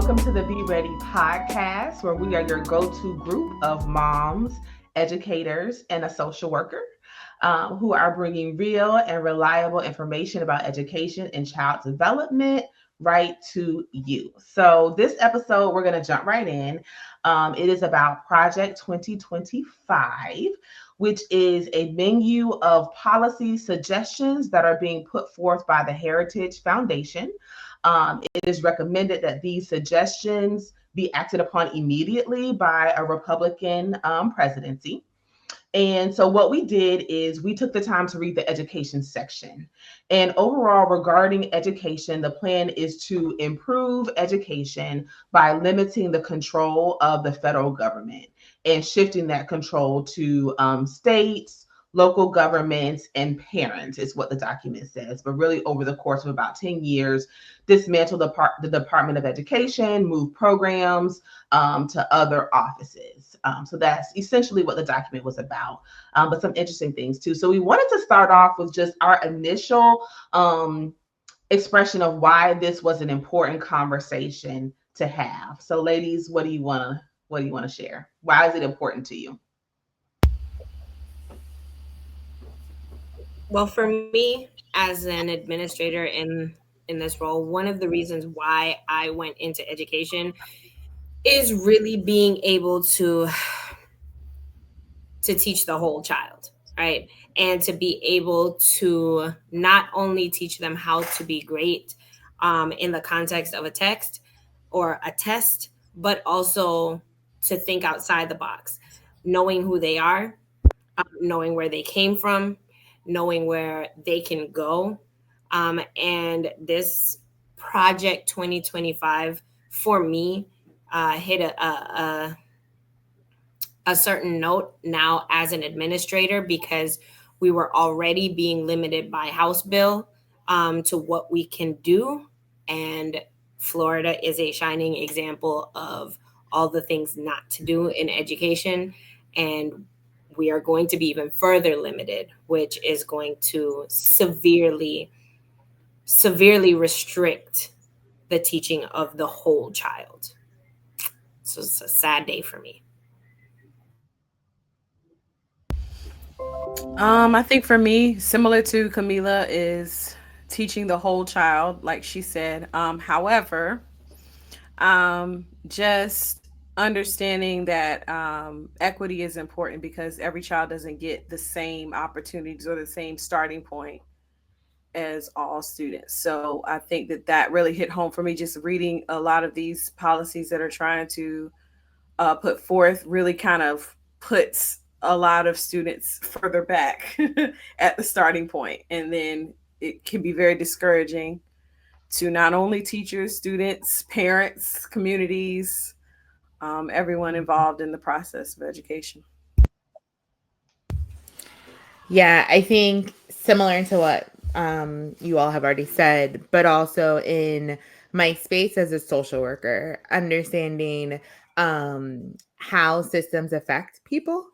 welcome to the Be Ready podcast, where we are your go to group of moms, educators, and a social worker who are bringing real and reliable information about education and child development right to you. So, this episode, we're going to jump right in. It is about Project 2025, which is a menu of policy suggestions that are being put forth by the Heritage Foundation. It is recommended that these suggestions be acted upon immediately by a Republican presidency. And so, what we did is we took the time to read the education section. And overall, regarding education, the plan is to improve education by limiting the control of the federal government and shifting that control to states, local governments, and parents, is what the document says. But really, over the course of about 10 years, dismantle the Department of Education, move programs to other offices. So that's essentially what the document was about, but some interesting things too. So we wanted to start off with just our initial expression of why this was an important conversation to have. So, ladies, what do you want to share? Why is it important to you? Well, for me, as an administrator in this role, one of the reasons why I went into education is really being able to teach the whole child, right? And to be able to not only teach them how to be great in the context of a text or a test, but also to think outside the box, knowing who they are, knowing where they came from, knowing where they can go. And this project 2025 for me hit a certain note now as an administrator, because we were already being limited by House bill to what we can do. And Florida is a shining example of all the things not to do in education. And we are going to be even further limited, which is going to severely restrict the teaching of the whole child. So it's a sad day for me. I think for me, similar to Camila, is teaching the whole child, like she said. However, just understanding that equity is important because every child doesn't get the same opportunities or the same starting point as all students. So I think that that really hit home for me. Just reading a lot of these policies that are trying to put forth really kind of puts a lot of students further back at the starting point. And then it can be very discouraging to not only teachers, students, parents, communities, everyone involved in the process of education. Yeah, I think similar to what you all have already said, but also in my space as a social worker, understanding how systems affect people,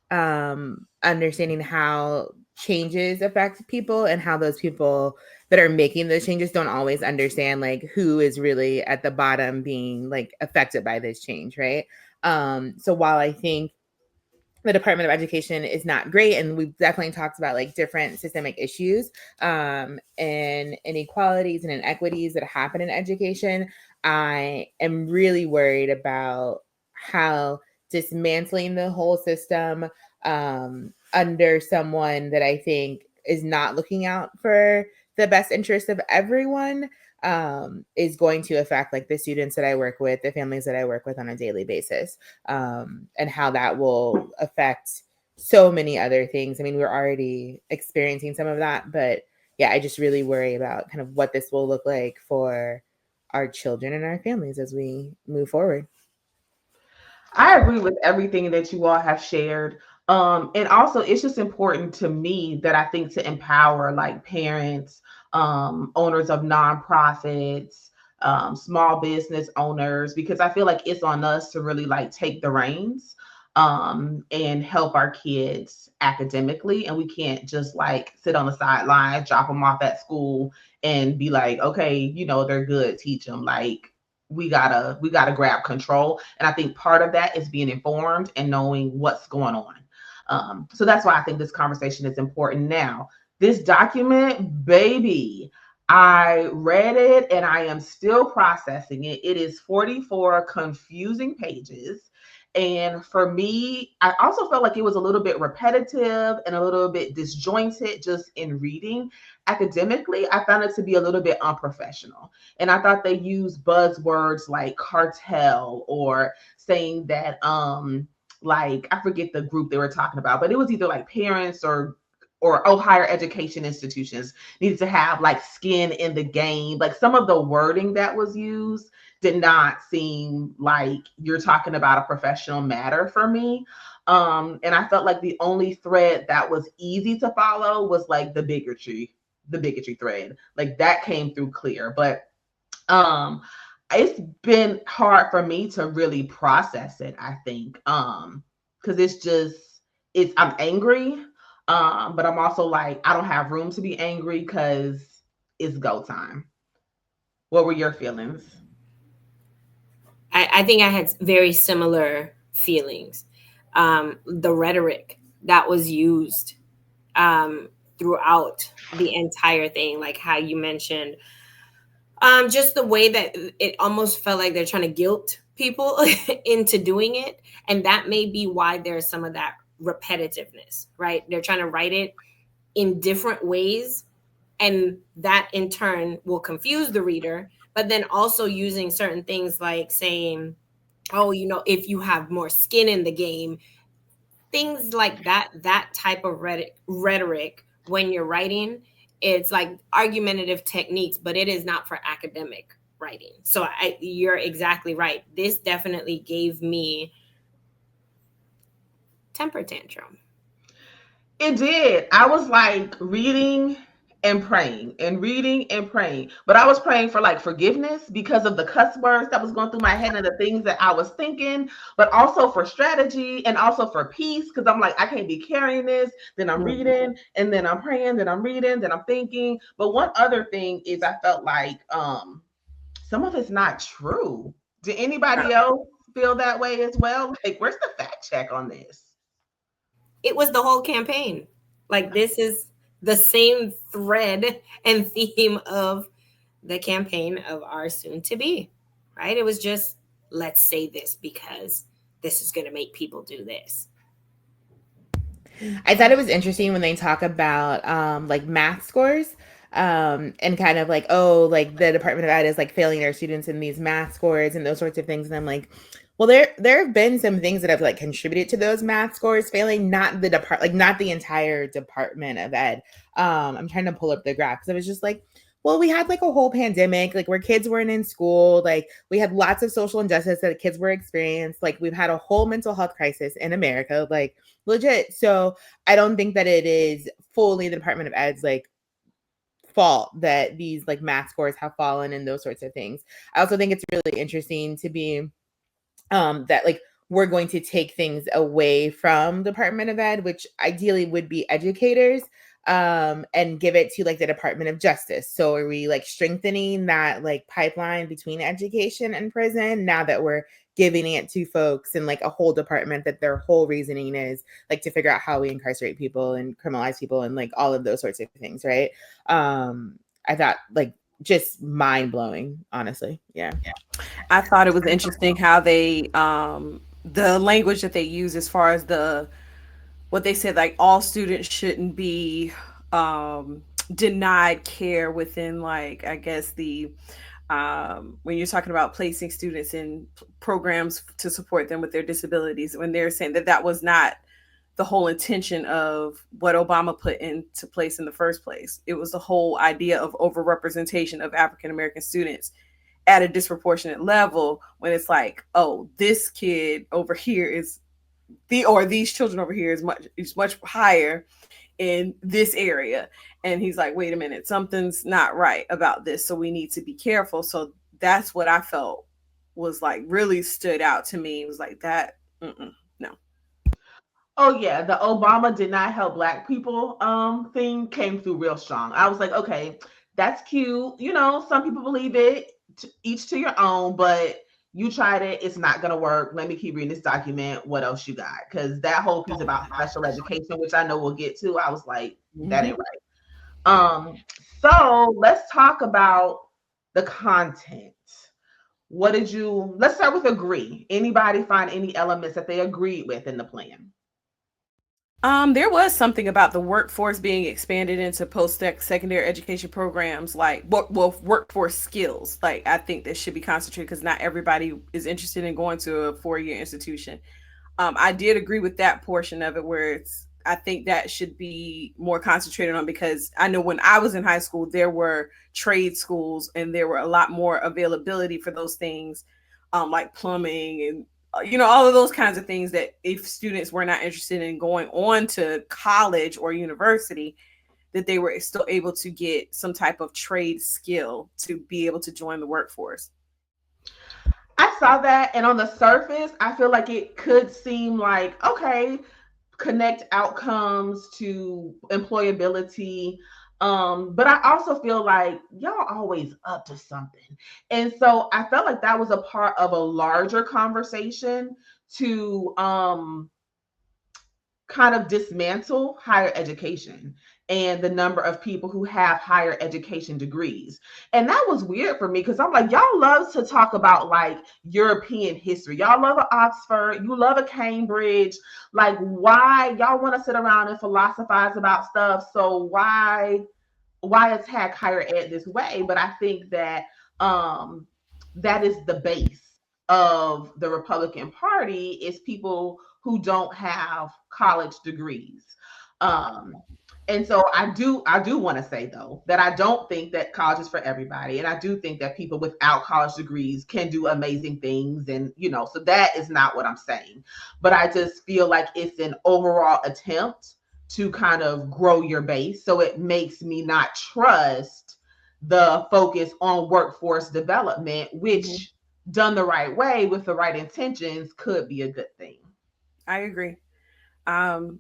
understanding how changes affect people, and how those people that are making those changes don't always understand like who is really at the bottom being like affected by this change, right? So while I think the Department of Education is not great, and we've definitely talked about like different systemic issues and inequalities and inequities that happen in education, I am really worried about how dismantling the whole system under someone that I think is not looking out for the best interest of everyone is going to affect like the students that I work with, the families that I work with on a daily basis, and how that will affect so many other things. I mean, we're already experiencing some of that, but yeah, I just really worry about kind of what this will look like for our children and our families as we move forward. I agree with everything that you all have shared. And also, it's just important to me that I think to empower like parents, owners of nonprofits, small business owners, because I feel like it's on us to really like take the reins and help our kids academically. And we can't just like sit on the sidelines, drop them off at school, and be like, okay, they're good, teach them. Like, we gotta grab control. And I think part of that is being informed and knowing what's going on. So that's why I think this conversation is important. Now, this document, baby, I read it and I am still processing it. It is 44 confusing pages. And for me, I also felt like it was a little bit repetitive and a little bit disjointed just in reading. Academically, I found it to be a little bit unprofessional. And I thought they used buzzwords like cartel, or saying that like, I forget the group they were talking about, but it was either like parents or higher education institutions needed to have like skin in the game. Like, some of the wording that was used did not seem like you're talking about a professional matter for me. And I felt like the only thread that was easy to follow was like the bigotry thread. Like, that came through clear. But um it's been hard for me to really process it, I think. Because it's I'm angry, but I'm also like, I don't have room to be angry because it's go time. What were your feelings? I think I had very similar feelings. The rhetoric that was used throughout the entire thing, like how you mentioned, just the way that it almost felt like they're trying to guilt people into doing it. And that may be why there's some of that repetitiveness, right? They're trying to write it in different ways, and that in turn will confuse the reader. But then also using certain things like saying, oh, if you have more skin in the game, things like that, that type of rhetoric when you're writing, it's like argumentative techniques, but it is not for academic writing. So you're exactly right. This definitely gave me temper tantrum. It did. I was like reading and praying and reading and praying. But I was praying for like forgiveness because of the cuss words that was going through my head and the things that I was thinking, but also for strategy and also for peace. Because I'm like, I can't be carrying this. Then I'm reading and then I'm praying, then I'm reading, then I'm thinking. But one other thing is, I felt like some of it's not true. Did anybody else feel that way as well? Like, where's the fact check on this? It was the whole campaign. Like, this is the same thread and theme of the campaign of our soon to be, right? It was just, let's say this because this is going to make people do this. I thought it was interesting when they talk about like math scores, and kind of like, oh, like the Department of Ed is like failing their students in these math scores and those sorts of things. And I'm like, well, there have been some things that have like contributed to those math scores failing, not not the entire Department of Ed. I'm trying to pull up the graph because I was just like, well, we had like a whole pandemic, like where kids weren't in school, like we had lots of social injustice that kids were experienced, like we've had a whole mental health crisis in America, like legit. So I don't think that it is fully the Department of Ed's like fault that these like math scores have fallen and those sorts of things. I also think it's really interesting to be that like we're going to take things away from Department of Ed, which ideally would be educators, and give it to like the Department of Justice. So are we like strengthening that like pipeline between education and prison now that we're giving it to folks in like a whole department that their whole reasoning is like to figure out how we incarcerate people and criminalize people and like all of those sorts of things, right? I thought like just mind blowing, honestly. Yeah. I thought it was interesting how they the language that they use as far as what they said, like all students shouldn't be denied care within, like, I guess the when you're talking about placing students in programs to support them with their disabilities, when they're saying that that was not the whole intention of what Obama put into place in the first place. It was the whole idea of overrepresentation of African American students at a disproportionate level, when it's like, oh, this kid over here is these children over here is much higher in this area. And he's like, wait a minute, something's not right about this. So we need to be careful. So that's what I felt was like really stood out to me. It was like that. No. Oh yeah, the Obama did not help black people thing came through real strong. I was like, okay, that's cute. Some people believe it. each to your own, but you tried it, it's not going to work. Let me keep reading this document. What else you got? Because that whole piece about special education, which I know we'll get to, I was like, that ain't right. So let's talk about the content. What did you, let's start with agree. Anybody find any elements that they agreed with in the plan? There was something about the workforce being expanded into post-secondary education programs, like workforce skills. Like, I think this should be concentrated because not everybody is interested in going to a 4-year institution. I did agree with that portion of it where I think that should be more concentrated on, because I know when I was in high school, there were trade schools and there were a lot more availability for those things, like plumbing and all of those kinds of things, that if students were not interested in going on to college or university, that they were still able to get some type of trade skill to be able to join the workforce. I saw that, and on the surface, I feel like it could seem like, okay, connect outcomes to employability. But I also feel like y'all always up to something. And so I felt like that was a part of a larger conversation to kind of dismantle higher education and the number of people who have higher education degrees. And that was weird for me because I'm like, y'all love to talk about like European history. Y'all love a Oxford, you love a Cambridge. Like, why y'all want to sit around and philosophize about stuff? So why attack higher ed this way? But I think that that is the base of the Republican Party, is people who don't have college degrees. And so I do want to say though that I don't think that college is for everybody, and I do think that people without college degrees can do amazing things, and so that is not what I'm saying. But I just feel like it's an overall attempt to kind of grow your base, so it makes me not trust the focus on workforce development, which done the right way with the right intentions could be a good thing. I agree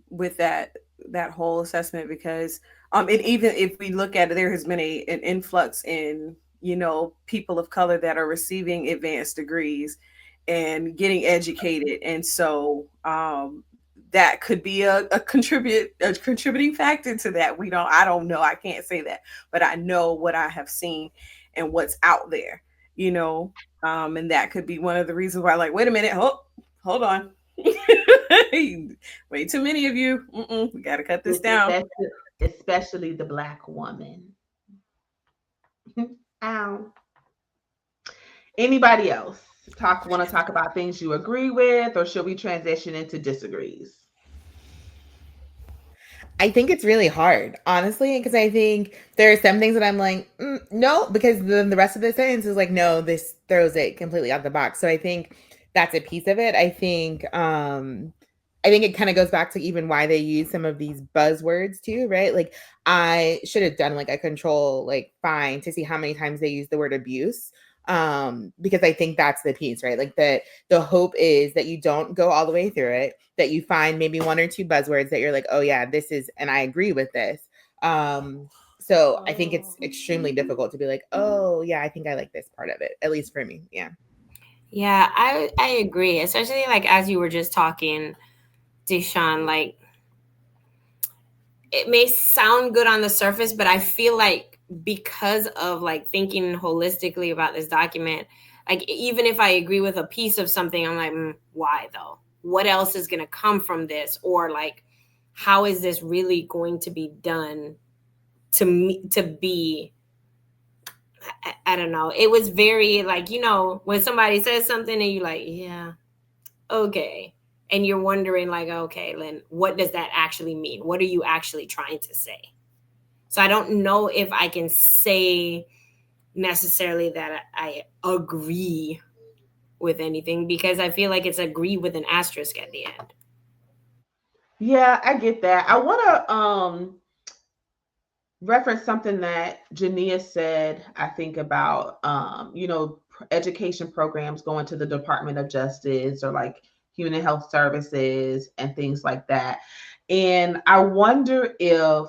with that whole assessment, because and even if we look at it, there has been an influx in people of color that are receiving advanced degrees and getting educated, and so that could be a contributing factor to that. I don't know, I can't say that, but I know what I have seen and what's out there, and that could be one of the reasons why, like, wait a minute, hold on. Way too many of you. We got to cut this down. Especially the Black woman. Ow. Anybody else want to talk about things you agree with, or should we transition into disagrees? I think it's really hard, honestly, because I think there are some things that I'm like, no, because then the rest of the sentence is like, no, this throws it completely out the box. So I think that's a piece of it. I think it kind of goes back to even why they use some of these buzzwords too, right? Like, I should have done like a control, like, find to see how many times they use the word abuse. Because I think that's the piece, right? Like, the hope is that you don't go all the way through it, that you find maybe one or two buzzwords that you're like, oh yeah, this is, and I agree with this. So I think it's extremely difficult to be like, oh yeah, I think I like this part of it, at least for me. Yeah. Yeah, I agree. Especially like as you were just talking, Deshawn, like, it may sound good on the surface, but I feel like because of like thinking holistically about this document, like even if I agree with a piece of something, I'm like, why though? What else is going to come from this? Or like, how is this really going to be done to be, I don't know. It was very like, when somebody says something and you're like, yeah, okay. And you're wondering like, okay, Lynn, what does that actually mean? What are you actually trying to say? So I don't know if I can say necessarily that I agree with anything, because I feel like it's agree with an asterisk at the end. Yeah, I get that. I want to reference something that Jania said, I think, about education programs going to the Department of Justice or like Human and Health Services and things like that. And I wonder if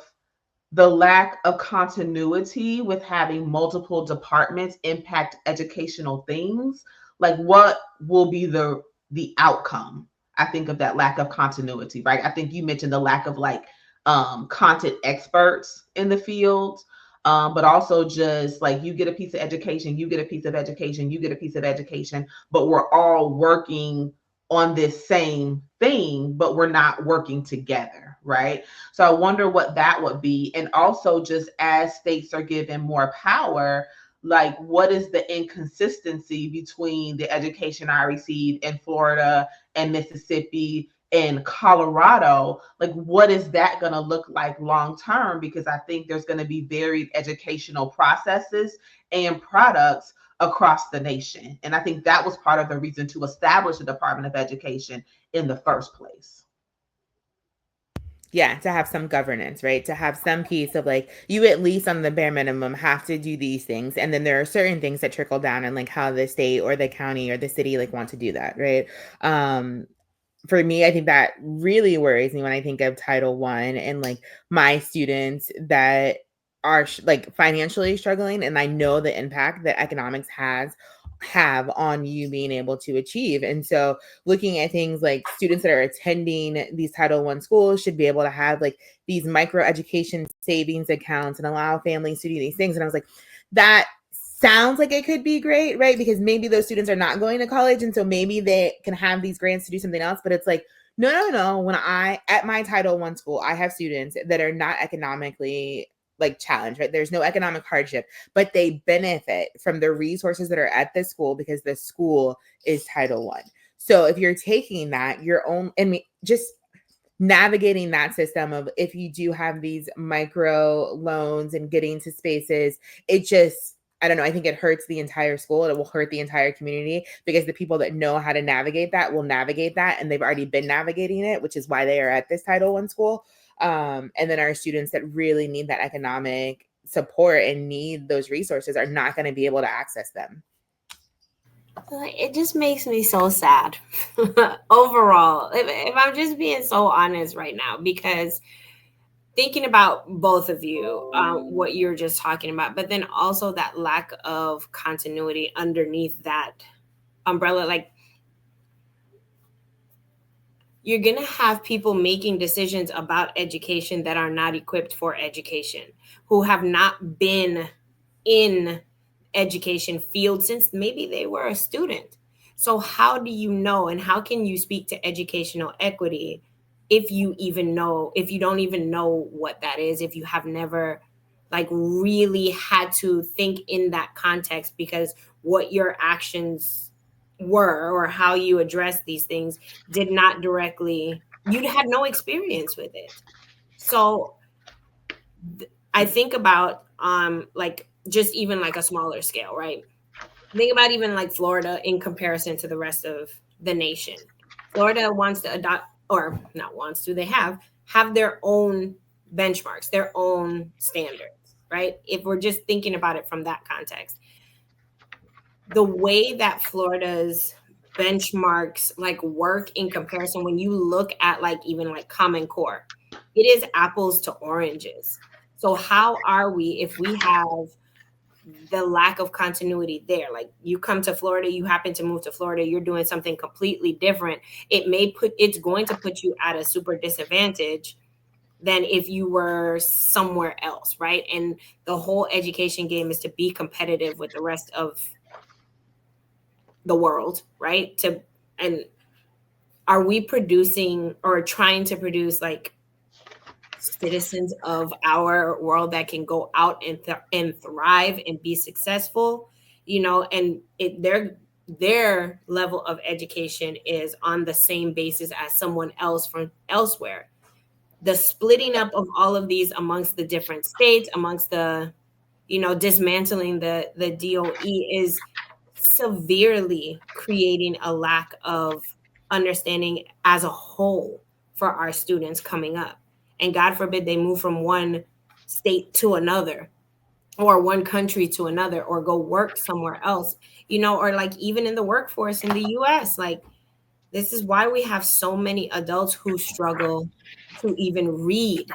the lack of continuity with having multiple departments impact educational things, like what will be the outcome? I think of that lack of continuity, right? I think you mentioned the lack of like content experts in the field, but also just like you get a piece of education, you get a piece of education, you get a piece of education, but we're all working on this same thing, but we're not working together, right? So I wonder what that would be. And also, just as states are given more power, like what is the inconsistency between the education I received in Florida and Mississippi and Colorado? Like, what is that going to look like long term? Because I think there's going to be varied educational processes and products across the nation. And I think that was part of the reason to establish the Department of Education in the first place. Yeah, to have some governance, right? To have some piece of like, you at least on the bare minimum have to do these things. And then there are certain things that trickle down and like how the state or the county or the city like want to do that, right? For me, I think that really worries me when I think of Title One and like my students that are like financially struggling, and I know the impact that economics have on you being able to achieve. And so looking at things like students that are attending these Title One schools should be able to have like these micro education savings accounts and allow families to do these things. And I was like, that sounds like it could be great, right? Because maybe those students are not going to college, and so maybe they can have these grants to do something else. But it's like, no. When I at my Title One school, I have students that are not economically like challenged, right? There's no economic hardship, but they benefit from the resources that are at the school because the school is Title One. So if you're taking that, your own, and just navigating that system of if you do have these micro loans and getting to spaces, it just, I don't know, I think it hurts the entire school. It will hurt the entire community because the people that know how to navigate that will navigate that, and they've already been navigating it, which is why they are at this Title One school. And then our students that really need that economic support and need those resources are not going to be able to access them. It just makes me so sad overall, if I'm just being so honest right now, because thinking about both of you, what you're just talking about, but then also that lack of continuity underneath that umbrella, like you're going to have people making decisions about education that are not equipped for education, who have not been in education field since maybe they were a student. So how do you know, and how can you speak to educational equity if you even know, if you don't even know what that is, if you have never like really had to think in that context, because what your actions were or how you address these things did not directly, you had no experience with it. So I think about like just even like a smaller scale, right? Think about even like Florida in comparison to the rest of the nation. Florida wants to adopt, or not wants to, they have their own benchmarks, their own standards, right? If we're just thinking about it from that context, the way that Florida's benchmarks like work in comparison, when you look at like even like Common Core, it is apples to oranges. So how are we, if we have the lack of continuity there? Like you come to Florida, you happen to move to Florida, you're doing something completely different. It's going to put you at a super disadvantage than if you were somewhere else, right? And the whole education game is to be competitive with the rest of the world, right? And are we producing or trying to produce like citizens of our world that can go out and thrive and be successful, and their level of education is on the same basis as someone else from elsewhere. The splitting up of all of these amongst the different states, amongst the, dismantling the DOE is severely creating a lack of understanding as a whole for our students coming up. And God forbid they move from one state to another or one country to another or go work somewhere else, or like even in the workforce in the US. Like this is why we have so many adults who struggle to even read,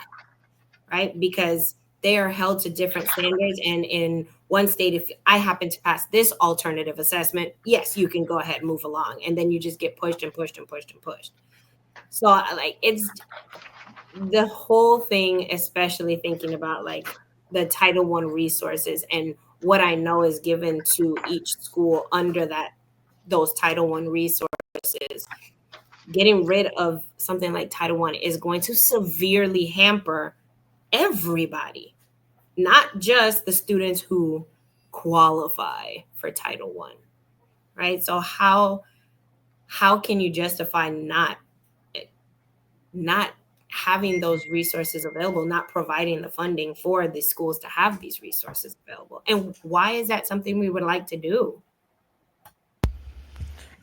right? Because they are held to different standards. And in one state, if I happen to pass this alternative assessment, yes, you can go ahead and move along. And then you just get pushed and pushed and pushed and pushed. So like it's the whole thing, especially thinking about like the Title I resources and what I know is given to each school under those Title I resources. Getting rid of something like Title I is going to severely hamper everybody, not just the students who qualify for Title I, right? So how can you justify not having those resources available, not providing the funding for the schools to have these resources available? And why is that something we would like to do?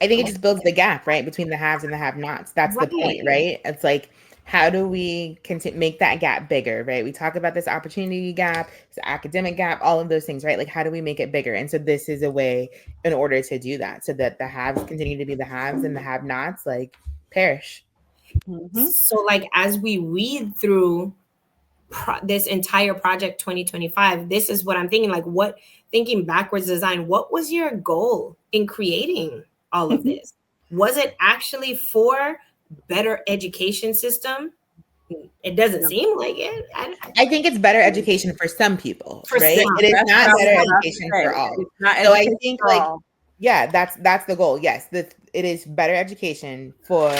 I think it just builds the gap, right, between the haves and the have-nots. That's the point, right? It's like, how do we make that gap bigger, right? We talk about this opportunity gap, this academic gap, all of those things, right? Like, how do we make it bigger? And so this is a way in order to do that, so that the haves continue to be the haves and the have-nots like perish. Mm-hmm. So like as we read through this entire project 2025, this is what I'm thinking, like thinking backwards design, what was your goal in creating all of this? Was it actually for better education system? It doesn't seem like it. I think it's better education for some people, right? It is not better education for all. So I think like, yeah, that's the goal. Yes, it is better education for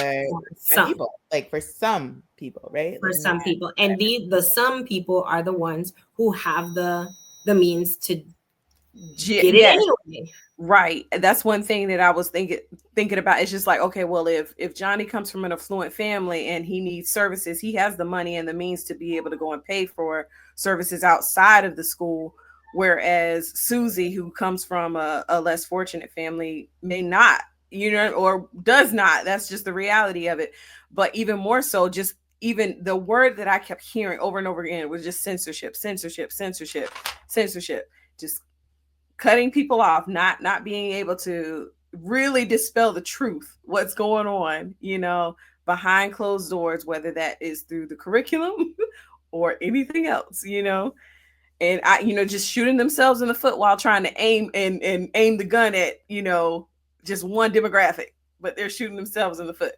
some people, like for some people, right? For some people, and the some people are the ones who have the means to get it anyway. Right. That's one thing that I was thinking about. It's just like, okay, well, if Johnny comes from an affluent family and he needs services, he has the money and the means to be able to go and pay for services outside of the school. Whereas Susie, who comes from a less fortunate family, may not, or does not. That's just the reality of it. But even more so, just even the word that I kept hearing over and over again was just censorship. Just cutting people off, not being able to really dispel the truth, what's going on, behind closed doors, whether that is through the curriculum or anything else, and just shooting themselves in the foot while trying to aim the gun at, just one demographic, but they're shooting themselves in the foot.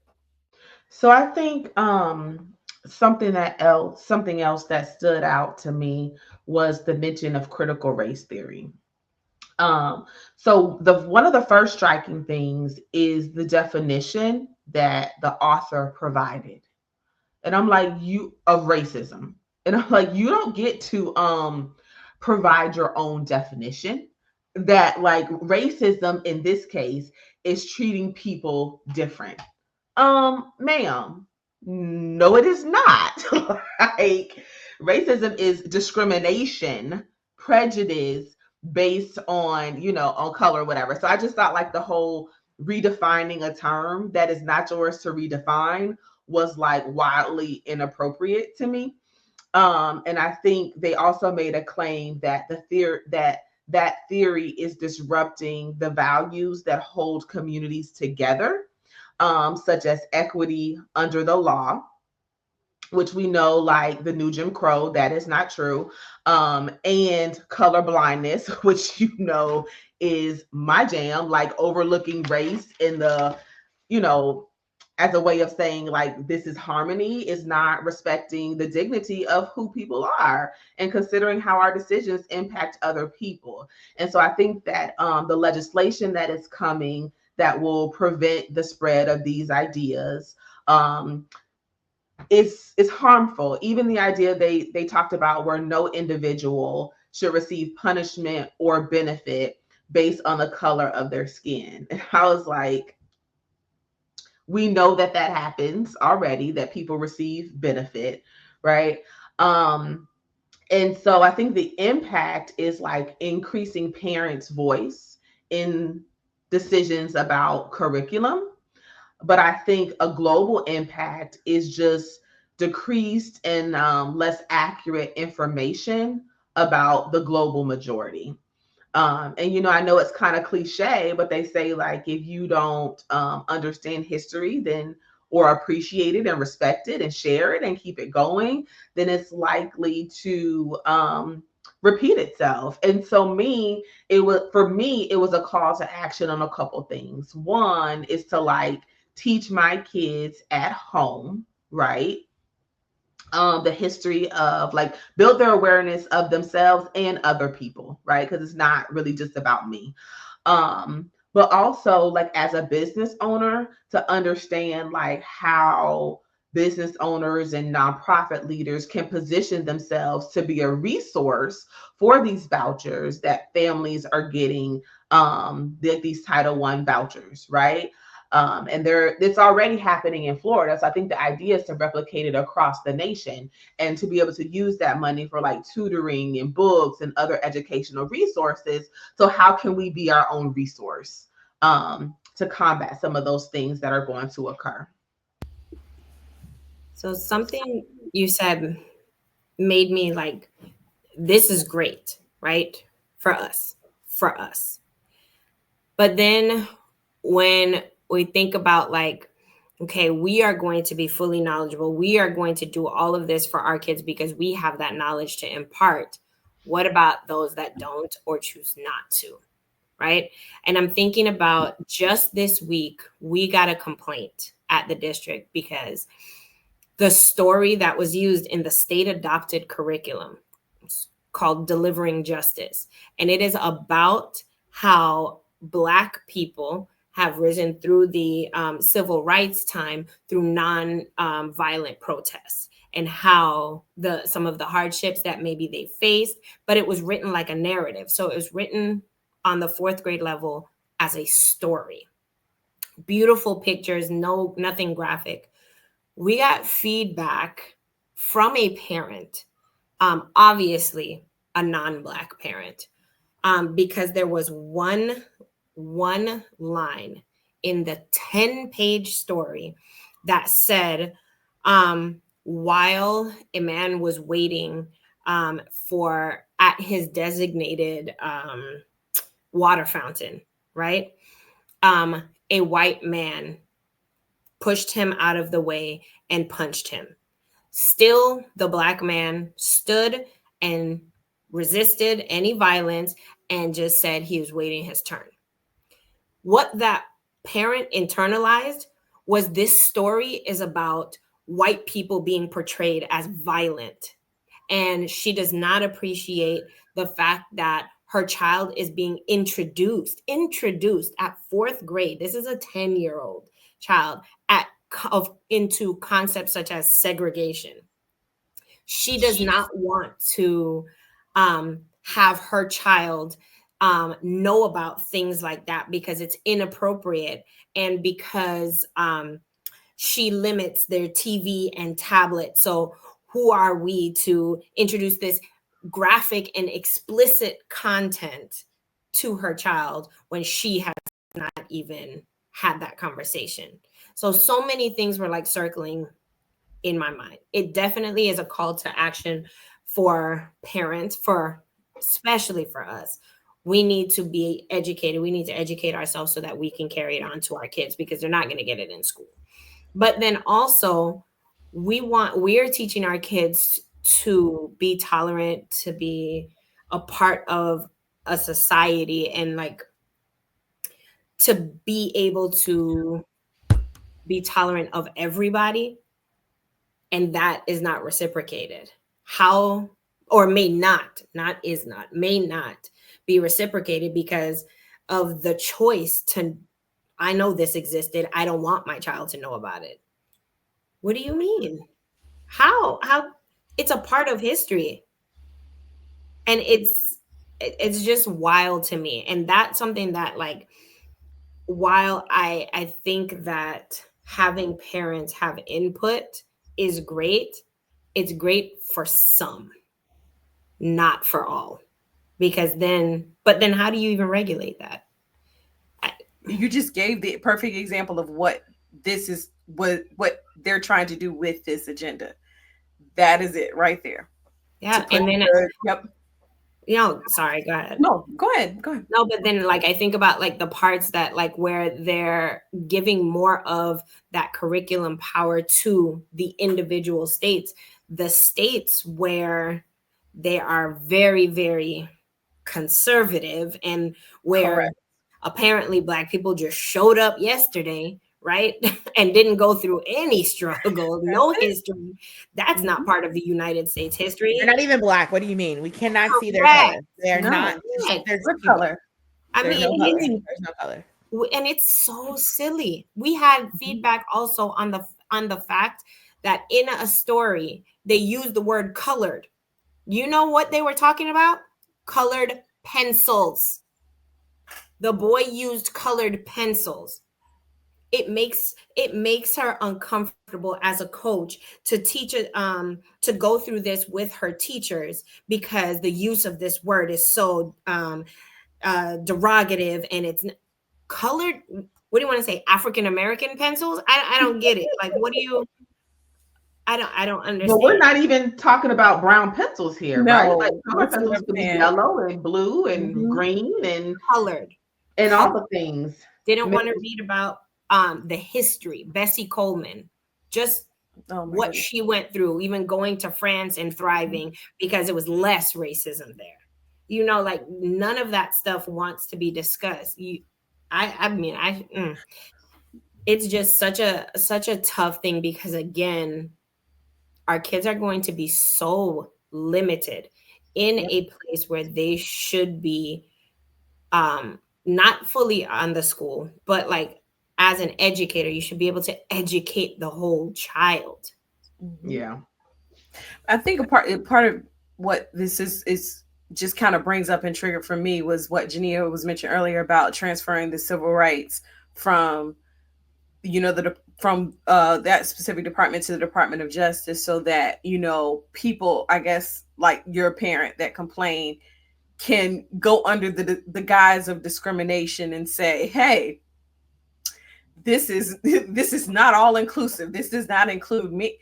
So I think something else that stood out to me was the mention of critical race theory. So one of the first striking things is the definition that the author provided. And I'm like, of racism. And I'm like, you don't get to provide your own definition. That like racism in this case is treating people different. Ma'am, no, it is not. Like racism is discrimination, prejudice, based on, on color or whatever. So I just thought like the whole redefining a term that is not yours to redefine was like wildly inappropriate to me. And I think they also made a claim that that theory is disrupting the values that hold communities together, such as equity under the law, which we know, like the new Jim Crow, that is not true, and color blindness, which is my jam, like overlooking race in the, as a way of saying like this is harmony, is not respecting the dignity of who people are and considering how our decisions impact other people. And so I think that the legislation that is coming that will prevent the spread of these ideas, it's harmful. Even the idea they talked about where no individual should receive punishment or benefit based on the color of their skin. And I was like, we know that happens already, that people receive benefit, right? And so I think the impact is like increasing parents' voice in decisions about curriculum. But I think a global impact is just decreased and less accurate information about the global majority. And I know it's kind of cliche, but they say like if you don't understand history, then or appreciate it and respect it and share it and keep it going, then it's likely to repeat itself. And so it was a call to action on a couple things. One is to like teach my kids at home, right? The history of like build their awareness of themselves and other people, right? Because it's not really just about me. But also like as a business owner to understand like how business owners and nonprofit leaders can position themselves to be a resource for these vouchers that families are getting, these Title I vouchers, right? And it's already happening in Florida. So I think the idea is to replicate it across the nation and to be able to use that money for like tutoring and books and other educational resources. So how can we be our own resource to combat some of those things that are going to occur? So something you said made me like, this is great, right? For us, for us. But then when we think about like, okay, we are going to be fully knowledgeable. We are going to do all of this for our kids because we have that knowledge to impart. What about those that don't or choose not to? Right. And I'm thinking about just this week, we got a complaint at the district because the story that was used in the state adopted curriculum called Delivering Justice. And it is about how Black people have risen through the civil rights time through non-violent protests and how some of the hardships that maybe they faced, but it was written like a narrative. So it was written on the fourth grade level as a story. Beautiful pictures, nothing graphic. We got feedback from a parent, obviously a non-Black parent, because there was one line in the 10-page story that said, while a man was waiting for at his designated water fountain, right? A white man pushed him out of the way and punched him. Still, the Black man stood and resisted any violence and just said he was waiting his turn. What that parent internalized was this story is about white people being portrayed as violent. And she does not appreciate the fact that her child is being introduced at fourth grade. This is a 10-year-old child into concepts such as segregation. She does not want to have her child know about things like that because it's inappropriate and because she limits their TV and tablet. So who are we to introduce this graphic and explicit content to her child when she has not even had that conversation? So many things were like circling in my mind. It definitely is a call to action for parents, especially for us. We need to be educated. We need to educate ourselves so that we can carry it on to our kids because they're not going to get it in school. But then also we're teaching our kids to be tolerant, to be a part of a society and like to be able to be tolerant of everybody. And that is not reciprocated. How, or may not be reciprocated because of the choice to, I know this existed. I don't want my child to know about it. What do you mean? How it's a part of history. And it's just wild to me. And that's something that like, while I think that having parents have input is great, it's great for some, not for all. Because then how do you even regulate that? You just gave the perfect example of what this is, what they're trying to do with this agenda. That is it right there. Yeah. And then yep. Sorry, go ahead. No, go ahead. Go ahead. No, but then like I think about like the parts that like where they're giving more of that curriculum power to the individual states, the states where they are very, very conservative and where Correct. apparently black people just showed up yesterday, right? And didn't go through any struggle, That's no it. history. That's not Mhm. part of the United States They're history. not even black. What do you mean? We cannot see their Correct. color. They are not. No. Correct. There's What people. color? I There's mean, no color. it's There's no color. and it's so silly. We had Mhm. feedback also on the fact that in a story they used the word colored. You know what they were talking about? Colored pencils. The boy used colored pencils. It makes her uncomfortable as a coach to teach it to go through this with her teachers because the use of this word is so derogative and it's colored. What do you want to say? African American pencils? I don't get it. Like, what do you? I don't But understand. we're not even talking about brown pencils here, right? Like No, color that's what pencils I'm could be saying. yellow and blue and Mhm. green Colored, and all colored. the things. Didn't want to Maple- read about the history. Bessie Coleman, just Oh my what goodness. she went through, even going to France and Mhm. thriving because it was less racism there. Like none of that stuff wants to be discussed. I mean, it's just such a tough thing because again, our kids are going to be so limited in Yep. a place where they should be um not fully on the school, but like as an educator, you should be able to educate the whole child. Mhm. Yeah. I think a part of what this is just kind of brings up and triggered for me was what Jania was mentioned earlier about transferring the civil rights from from that specific department to the Department of Justice, so that people, I guess, like your parent that complain, can go under the guise of discrimination and say, hey, this is this is not all inclusive, this does not include me.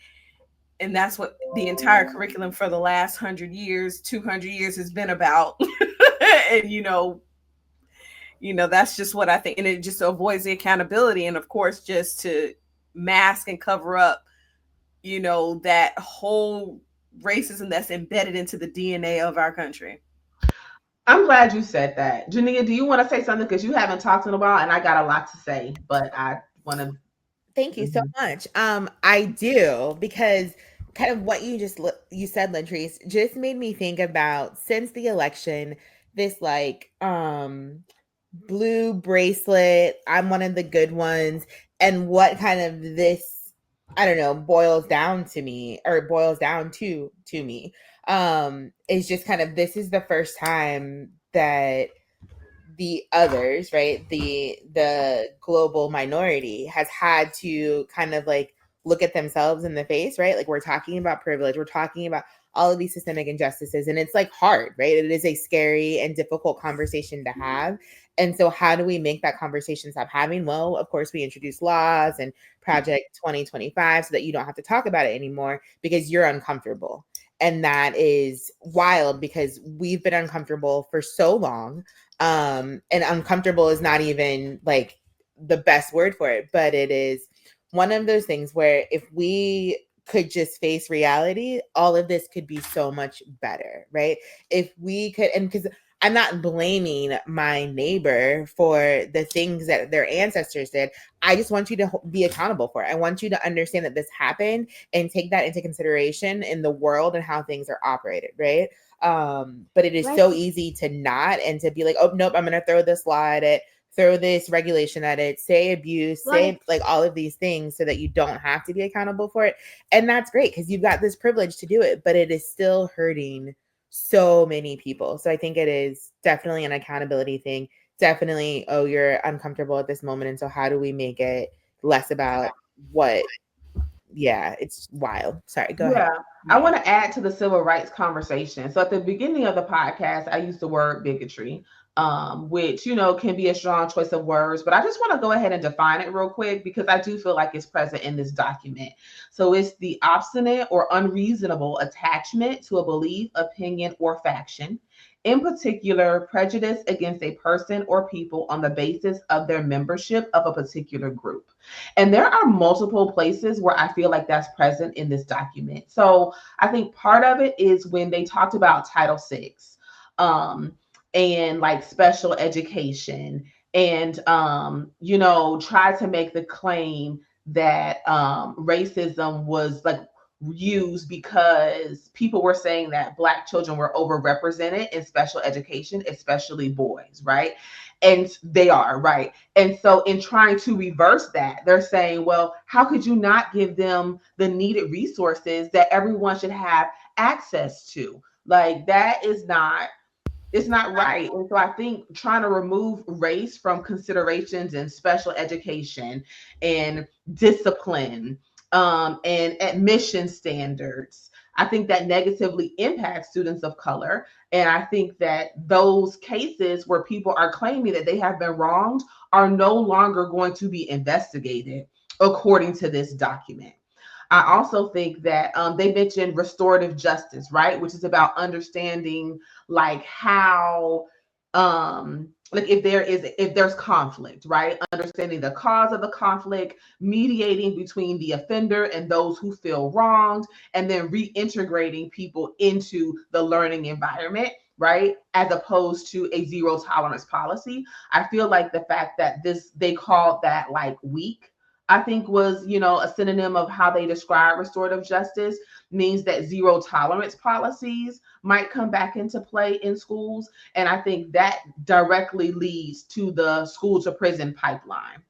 And that's what the entire curriculum for the last 100 years, 200 years has been about. And that's just what I think, and it just avoids the accountability, and of course just to mask and cover up that whole racism that's embedded into the DNA of our country. I'm glad you said that. Jania, do you want to say something? Because you haven't talked in a while and I got a lot to say, but I want to. Thank you so Mhm. much. I do, because kind of what you said, Latrice, just made me think about, since the election, this like blue bracelet, I'm one of the good ones, and what kind of this, I don't know, boils down to me, or boils down to me, is just kind of, this is the first time that the others, right, the global minority has had to kind of like look at themselves in the face, right? Like, we're talking about privilege, we're talking about all of these systemic injustices, and it's like hard, right? It is a scary and difficult conversation to have. And so how do we make that conversation stop having? Well, of course, we introduce laws and Project 2025 so that you don't have to talk about it anymore because you're uncomfortable. And that is wild, because we've been uncomfortable for so long. And uncomfortable is not even like the best word for it, but it is one of those things where if we could just face reality, all of this could be so much better, right? If we could, and because I'm not blaming my neighbor for the things that their ancestors did. I just want you to be accountable for it. I want you to understand that this happened and take that into consideration in the world and how things are operated, right? But it is Right. so easy to not, and to be like, oh nope, I'm gonna throw this law at it, throw this regulation at it, say abuse, Right. say like all of these things so that you don't have to be accountable for it. And that's great because you've got this privilege to do it, but it is still hurting so many people. So I think it is definitely an accountability thing. Definitely, oh, you're uncomfortable at this moment. And so how do we make it less about what? Yeah, it's wild. Sorry, go ahead. Yeah, I want to add to the civil rights conversation. So at the beginning of the podcast, I used the word bigotry, which can be a strong choice of words, but I just want to go ahead and define it real quick because I do feel like it's present in this document. So it's the obstinate or unreasonable attachment to a belief, opinion, or faction. in particular, prejudice against a person or people on the basis of their membership of a particular group. And there are multiple places where I feel like that's present in this document. So I think part of it is when they talked about Title VI, um, and like special education, and try to make the claim that racism was like used because people were saying that Black children were overrepresented in special education, especially boys, right? And they are, right? And so, in trying to reverse that, they're saying, well, how could you not give them the needed resources that everyone should have access to? Like, that is not, it's not right. And so I think trying to remove race from considerations in special education and discipline, and admission standards, I think that negatively impacts students of color. And I think that those cases where people are claiming that they have been wronged are no longer going to be investigated according to this document. I also think that they mentioned restorative justice, right? Which is about understanding like how like if there's conflict, right? Understanding the cause of the conflict, mediating between the offender and those who feel wronged, and then reintegrating people into the learning environment, right? As opposed to a zero tolerance policy. I feel like the fact that they called that like weak, I think was, a synonym of how they describe restorative justice, means that zero tolerance policies might come back into play in schools. And I think that directly leads to the school to prison pipeline.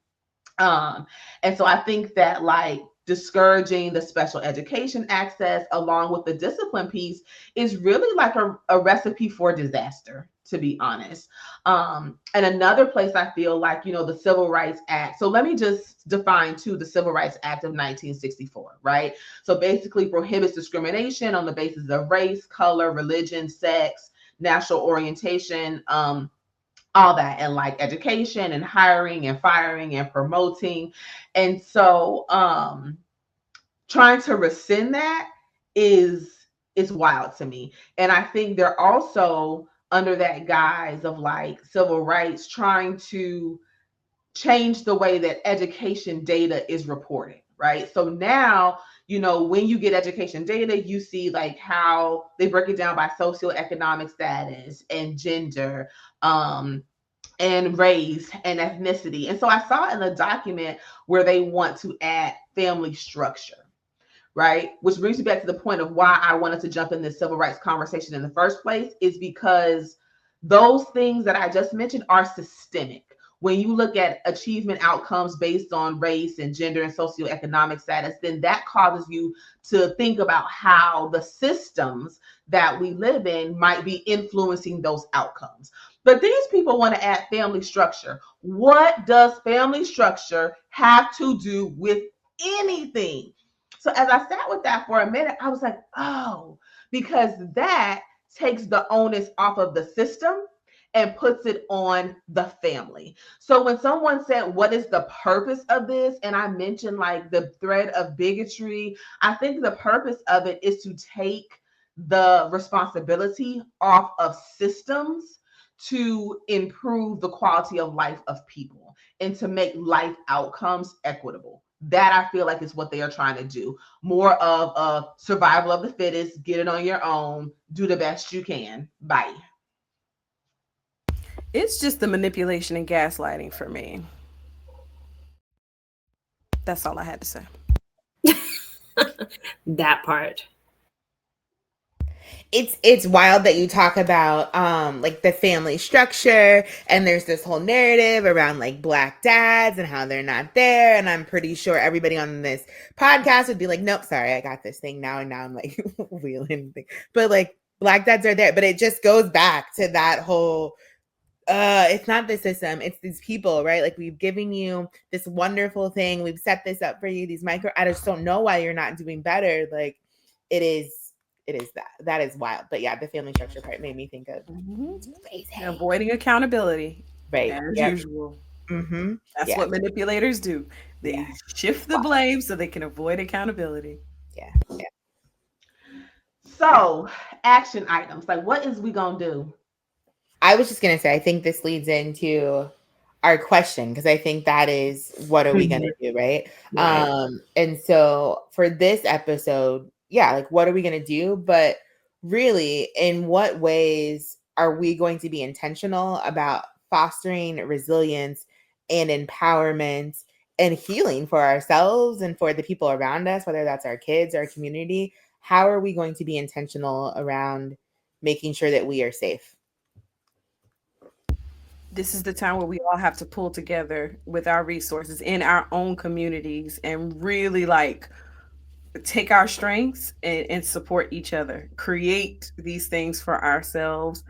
And so I think that like discouraging the special education access along with the discipline piece is really like a recipe for disaster, to be honest. And another place I feel like, the Civil Rights Act. So let me just define too the Civil Rights Act of 1964, right? So basically prohibits discrimination on the basis of race, color, religion, sex, national orientation, all that, and like education and hiring and firing and promoting. And so trying to rescind that is wild to me. And I think they're also under that guise of like civil rights trying to change the way that education data is reported, right? So now, when you get education data, you see like how they break it down by socioeconomic status and gender, and race and ethnicity. And so I saw in the document where they want to add family structure, right? Which brings me back to the point of why I wanted to jump in this civil rights conversation in the first place, is because those things that I just mentioned are systemic. When you look at achievement outcomes based on race and gender and socioeconomic status, then that causes you to think about how the systems that we live in might be influencing those outcomes. But these people want to add family structure. What does family structure have to do with anything? So as I sat with that for a minute, I was like, oh, because that takes the onus off of the system and puts it on the family. So when someone said, what is the purpose of this? And I mentioned like the thread of bigotry, I think the purpose of it is to take the responsibility off of systems to improve the quality of life of people and to make life outcomes equitable. That I feel like is what they are trying to do. More of a survival of the fittest, get it on your own, do the best you can. Bye. It's just the manipulation and gaslighting for me. That's all I had to say. That part. It's wild that you talk about like the family structure, and there's this whole narrative around like Black dads and how they're not there, and I'm pretty sure everybody on this podcast would be like, nope, sorry, I got this thing now, and now I'm like wheeling thing. But like Black dads are there, but it just goes back to that whole it's not the system, it's these people, right? Like, we've given you this wonderful thing, we've set this up for you, these micro, I just don't know why you're not doing better. Like, it is that is wild. But yeah, the family structure part made me think of avoiding accountability, right, as usual. That's yeah. what manipulators do. They shift the blame so they can avoid accountability. So action items, like what is we gonna do? I was just going to say, I think this leads into our question, because I think that is, what are we going Mhm. to do, right? Right. And so for this episode, yeah, like, what are we going to do? But really, in what ways are we going to be intentional about fostering resilience and empowerment and healing for ourselves and for the people around us, whether that's our kids, our community? How are we going to be intentional around making sure that we are safe? This is the time where we all have to pull together with our resources in our own communities and really like take our strengths and support each other, create these things for ourselves.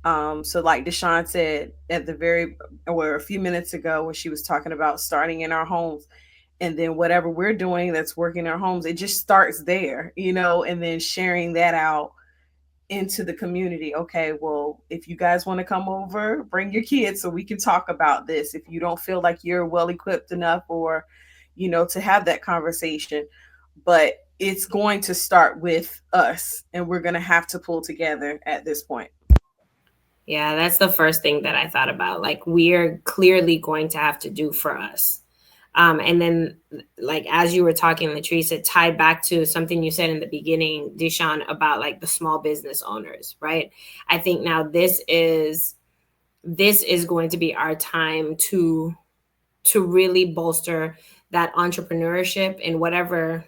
So like Deshawn said at the very, or a few minutes ago, when she was talking about starting in our homes, and then whatever we're doing that's working in our homes, it just starts there, and then sharing that out into the community. Okay, well, if you guys want to come over, bring your kids so we can talk about this. If you don't feel like you're well equipped enough, or to have that conversation, but it's going to start with us, and we're going to have to pull together at this point. Yeah, that's the first thing that I thought about. Like, we're clearly going to have to do for us. And then, like, as you were talking, Latrice, it tied back to something you said in the beginning, Deshaun, about like the small business owners, right? I think now this is going to be our time to really bolster that entrepreneurship in whatever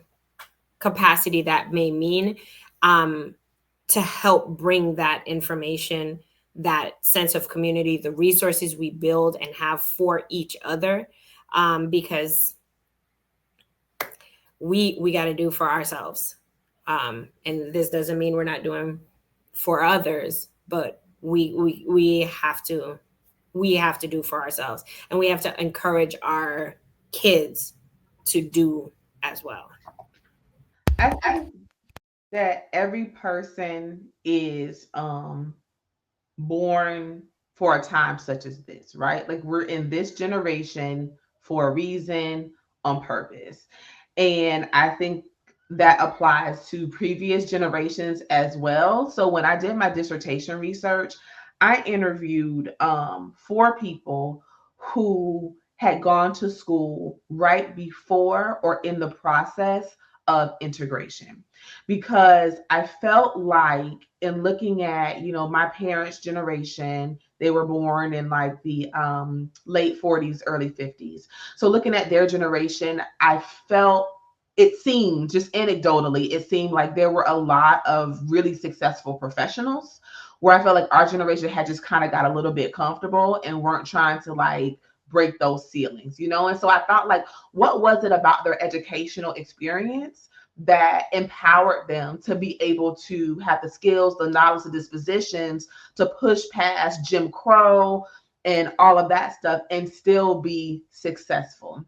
capacity that may mean, um, to help bring that information, that sense of community, the resources we build and have for each other, because we got to do for ourselves, and this doesn't mean we're not doing for others, but we have to do for ourselves, and we have to encourage our kids to do as well. I think that every person is born for a time such as this, right? Like, we're in this generation for a reason, on purpose. And I think that applies to previous generations as well. So when I did my dissertation research, I interviewed four people who had gone to school right before or in the process of integration, because I felt like, in looking at, my parents' generation, they were born in like the late 40s, early 50s. So looking at their generation, I felt, it seemed, just anecdotally, it seemed like there were a lot of really successful professionals, where I felt like our generation had just kind of got a little bit comfortable and weren't trying to like break those ceilings. And so I thought, like, what was it about their educational experience that empowered them to be able to have the skills, the knowledge, the dispositions to push past Jim Crow and all of that stuff and still be successful?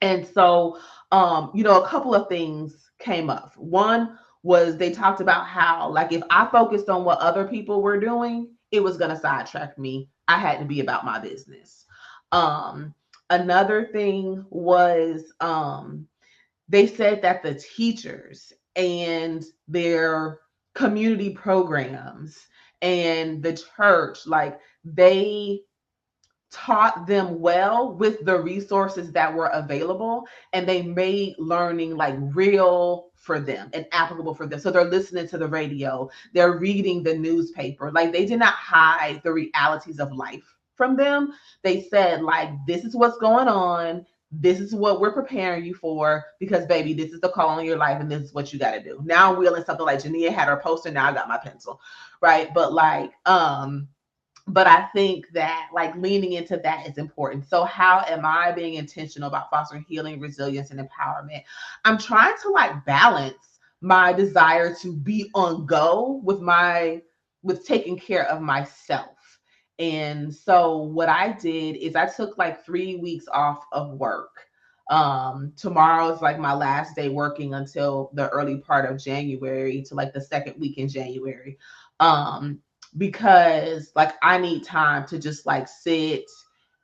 And so, a couple of things came up. One was, they talked about how, like, if I focused on what other people were doing, it was going to sidetrack me. I had to be about my business. Another thing was, they said that the teachers and their community programs and the church, like, they taught them well with the resources that were available, and they made learning like real for them and applicable for them. So they're listening to the radio, they're reading the newspaper. Like, they did not hide the realities of life from them. They said, like, this is what's going on, this is what we're preparing you for, because baby, this is the call on your life, and this is what you got to do. Now I'm wheeling something like Jania had her poster, now I got my pencil, right? But I think that, like, leaning into that is important. So how am I being intentional about fostering healing, resilience, and empowerment? I'm trying to like balance my desire to be on go with taking care of myself. And so what I did is I took like 3 weeks off of work. Tomorrow is like my last day working until the early part of January, to like the second week in January. Um, because like I need time to just like sit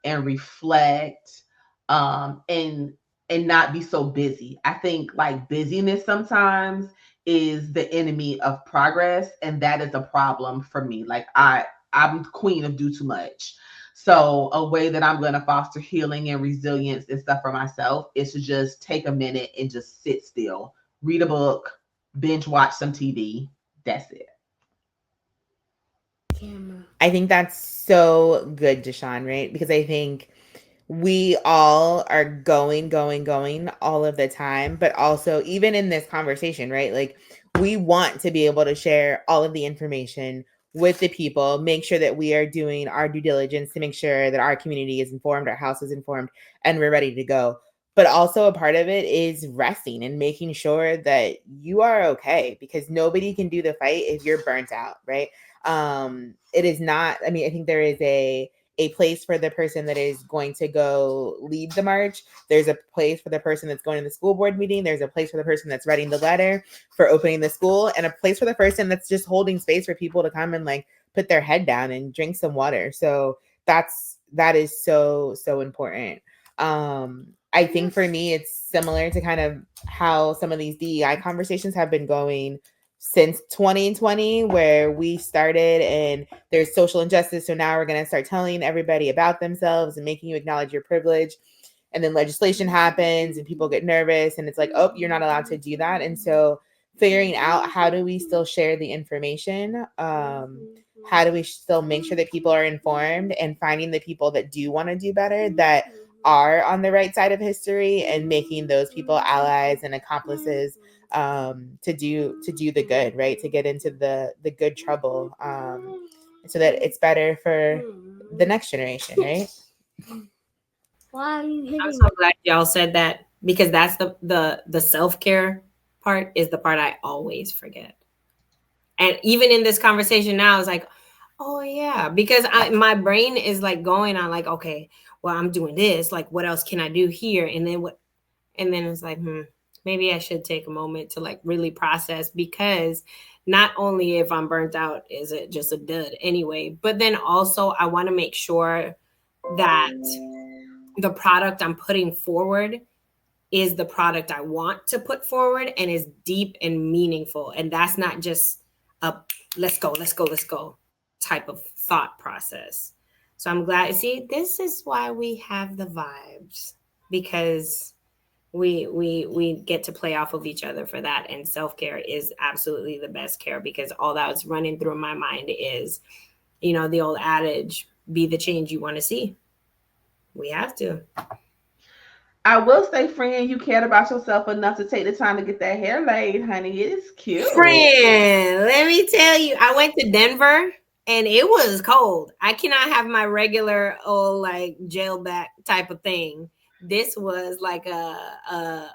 and reflect, and not be so busy. I think like busyness sometimes is the enemy of progress, and that is a problem for me. Like I'm queen of do too much. So a way that I'm going to foster healing and resilience and stuff for myself is to just take a minute and just sit still, read a book, binge watch some TV. That's it. I think that's so good, Deshawn, right? Because I think we all are going all of the time, but also even in this conversation, right? Like we want to be able to share all of the information with the people, make sure that we are doing our due diligence to make sure that our community is informed, our house is informed, and we're ready to go. But also a part of it is resting and making sure that you are okay, because nobody can do the fight if you're burnt out, right? It is not, I mean, I think there is a place for the person that is going to go lead the march. There's a place for the person that's going to the school board meeting. There's a place for the person that's writing the letter for opening the school, and a place for the person that's just holding space for people to come and like put their head down and drink some water. So that is so important. I think for me, it's similar to kind of how some of these DEI conversations have been going since 2020, where we started and there's social injustice. So now we're going to start telling everybody about themselves and making you acknowledge your privilege. And then legislation happens and people get nervous and it's like, oh, you're not allowed to do that. And so figuring out how do we still share the information? How do we still make sure that people are informed, and finding the people that do want to do better, that are on the right side of history, and making those people allies and accomplices to do the good, right? To get into the good trouble, so that it's better for the next generation, right? Why are you hitting? I'm so glad y'all said that, because that's the self-care part is the part I always forget. And even in this conversation now, it's like, oh yeah, because my brain is like going on like, okay, well, I'm doing this, like what else can I do here? And then it's like, maybe I should take a moment to like really process, because not only if I'm burnt out is it just a dud anyway, but then also I want to make sure that the product I'm putting forward is the product I want to put forward and is deep and meaningful. And that's not just a let's go type of thought process. So I'm glad. See, this is why we have the vibes, because we get to play off of each other for that. And self-care is absolutely the best care, because all that was running through my mind is, the old adage, be the change you want to see. We have to. I will say, friend, you cared about yourself enough to take the time to get that hair laid, honey. It is cute. Friend, let me tell you, I went to Denver and it was cold. I cannot have my regular old like gel back type of thing. This was like a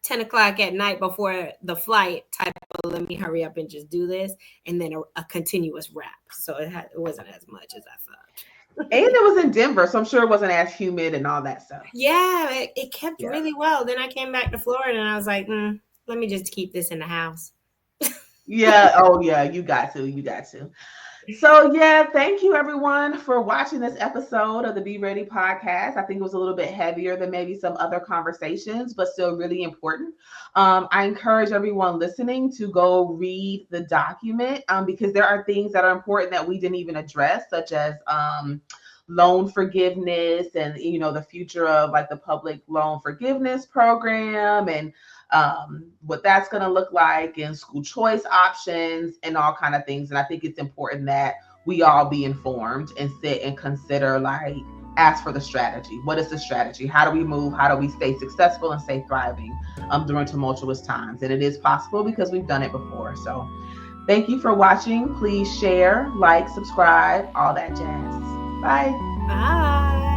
10 o'clock at night before the flight type of let me hurry up and just do this, and then a continuous wrap. So it wasn't as much as I thought. And it was in Denver, so I'm sure it wasn't as humid and all that stuff. Yeah, it kept really well. Then I came back to Florida and I was like, let me just keep this in the house. Yeah. Oh, yeah. You got to. So, yeah, thank you, everyone, for watching this episode of the Be Ready podcast. I think it was a little bit heavier than maybe some other conversations, but still really important. I encourage everyone listening to go read the document, because there are things that are important that we didn't even address, such as loan forgiveness and, the future of like the public loan forgiveness program, and what that's going to look like, and school choice options and all kind of things. And I think it's important that we all be informed and sit and consider, like, ask for the strategy. What is the strategy? How do we move? How do we stay successful and stay thriving during tumultuous times? And it is possible because we've done it before. So thank you for watching. Please share, like, subscribe, all that jazz. Bye. Bye.